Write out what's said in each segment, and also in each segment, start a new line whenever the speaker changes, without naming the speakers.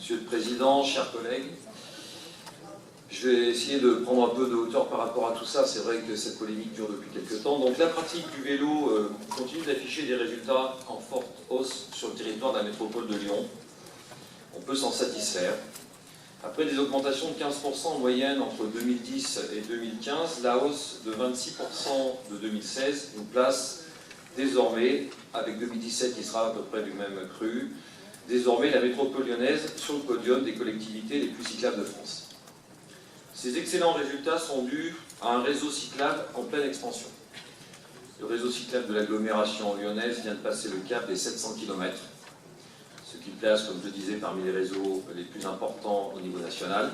Monsieur le Président, chers collègues, je vais essayer de prendre un peu de hauteur par rapport à tout ça. C'est vrai que cette polémique dure depuis quelques temps. Donc la pratique du vélo continue d'afficher des résultats en forte hausse sur le territoire de la métropole de Lyon. On peut s'en satisfaire. Après des augmentations de 15% en moyenne entre 2010 et 2015, la hausse de 26% de 2016 nous place désormais, avec 2017 qui sera à peu près du même cru, désormais la métropole lyonnaise sur le podium des collectivités les plus cyclables de France. Ces excellents résultats sont dus à un réseau cyclable en pleine expansion. Le réseau cyclable de l'agglomération lyonnaise vient de passer le cap des 700 km, ce qui place, comme je le disais, parmi les réseaux les plus importants au niveau national.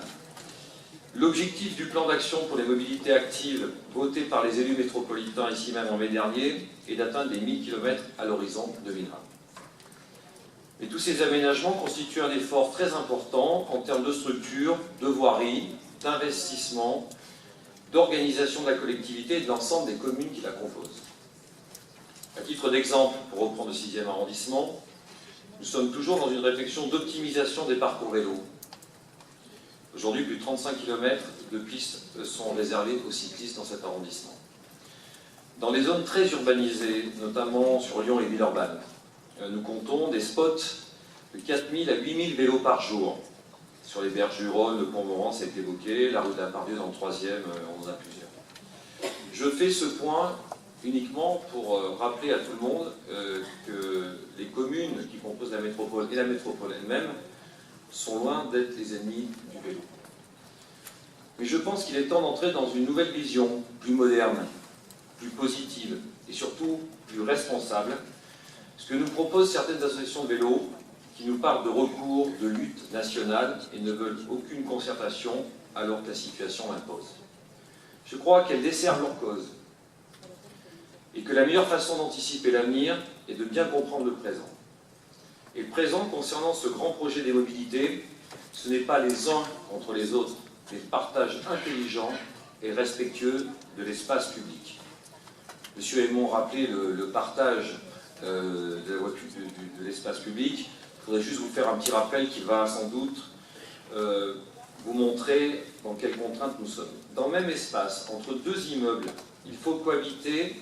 L'objectif du plan d'action pour les mobilités actives, voté par les élus métropolitains ici même en mai dernier, est d'atteindre les 1000 km à l'horizon 2020. Et tous ces aménagements constituent un effort très important en termes de structure, de voirie, d'investissement, d'organisation de la collectivité et de l'ensemble des communes qui la composent. À titre d'exemple, pour reprendre le 6e arrondissement, nous sommes toujours dans une réflexion d'optimisation des parcours vélo. Aujourd'hui, plus de 35 km de pistes sont réservées aux cyclistes dans cet arrondissement. Dans les zones très urbanisées, notamment sur Lyon et Villeurbanne, nous comptons des spots de 4000 à 8000 vélos par jour. Sur les berges du Rhône, le Pont-Morand, ça a été évoqué, la rue de la Pardieu dans le 3e, on en a plusieurs. Je fais ce point uniquement pour rappeler à tout le monde que les communes qui composent la métropole et la métropole elle-même sont loin d'être les ennemis du vélo. Mais je pense qu'il est temps d'entrer dans une nouvelle vision, plus moderne, plus positive et surtout plus responsable, ce que nous proposent certaines associations de vélo qui nous parlent de recours, de lutte nationale et ne veulent aucune concertation alors que la situation l'impose. Je crois qu'elles desservent leur cause et que la meilleure façon d'anticiper l'avenir est de bien comprendre le présent. Et le présent, concernant ce grand projet des mobilités, ce n'est pas les uns contre les autres, mais le partage intelligent et respectueux de l'espace public. Monsieur Aymon rappelait le partage de l'espace public. Je voudrais juste vous faire un petit rappel qui va sans doute vous montrer dans quelles contraintes nous sommes. Dans le même espace, entre deux immeubles, il faut cohabiter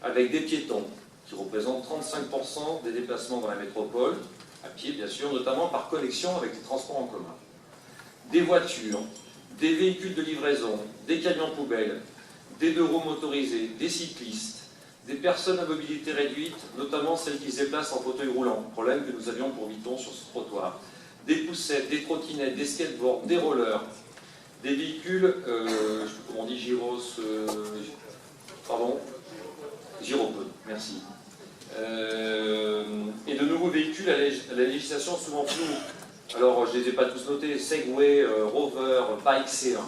avec des piétons, qui représentent 35% des déplacements dans la métropole, à pied bien sûr, notamment par connexion avec les transports en commun. Des voitures, des véhicules de livraison, des camions poubelles, des deux-roues motorisés, des cyclistes, des personnes à mobilité réduite, notamment celles qui se déplacent en fauteuil roulant, problème que nous avions pour Vuitton sur ce trottoir, des poussettes, des trottinettes, des skateboards, des rollers, des véhicules, je ne sais plus comment on dit, gyropode, merci. Et de nouveaux véhicules à la législation souvent floue. Alors, je ne les ai pas tous notés, Segway, Rover, Bike C1.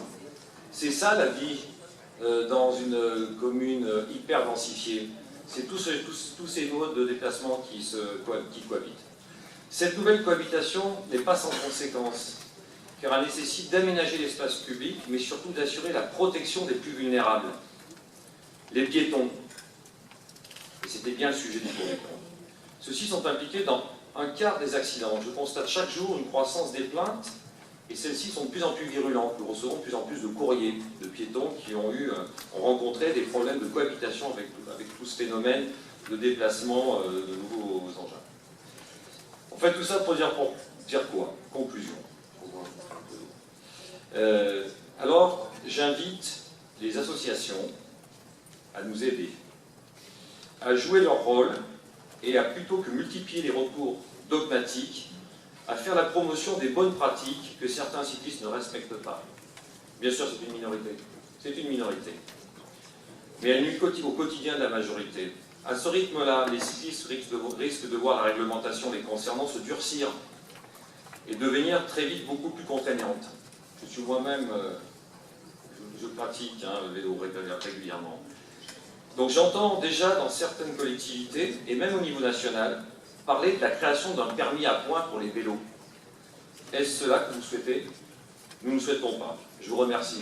C'est ça la vie dans une commune hyper densifiée. C'est tous ces modes de déplacement qui cohabitent. Cette nouvelle cohabitation n'est pas sans conséquence, car elle nécessite d'aménager l'espace public, mais surtout d'assurer la protection des plus vulnérables. Les piétons. Et c'était bien le sujet du cours des comptes. Ceux-ci sont impliqués dans un quart des accidents. Je constate chaque jour une croissance des plaintes, et celles-ci sont de plus en plus virulentes. Nous recevons de plus en plus de courriers de piétons qui ont rencontré des problèmes de cohabitation avec tout ce phénomène de déplacement de nouveaux engins. En fait, tout ça pour dire quoi? Conclusion. Alors, j'invite les associations à nous aider, à jouer leur rôle et à, plutôt que multiplier les recours dogmatiques, à faire la promotion des bonnes pratiques que certains cyclistes ne respectent pas. Bien sûr, c'est une minorité. C'est une minorité. Mais elle nuit au quotidien de la majorité. À ce rythme-là, les cyclistes risquent de voir la réglementation les concernant se durcir et devenir très vite beaucoup plus contraignante. Je suis moi-même, je pratique le vélo régulièrement. Donc j'entends déjà dans certaines collectivités, et même au niveau national, parler de la création d'un permis à points pour les vélos. Est-ce cela que vous souhaitez? Nous ne souhaitons pas. Je vous remercie.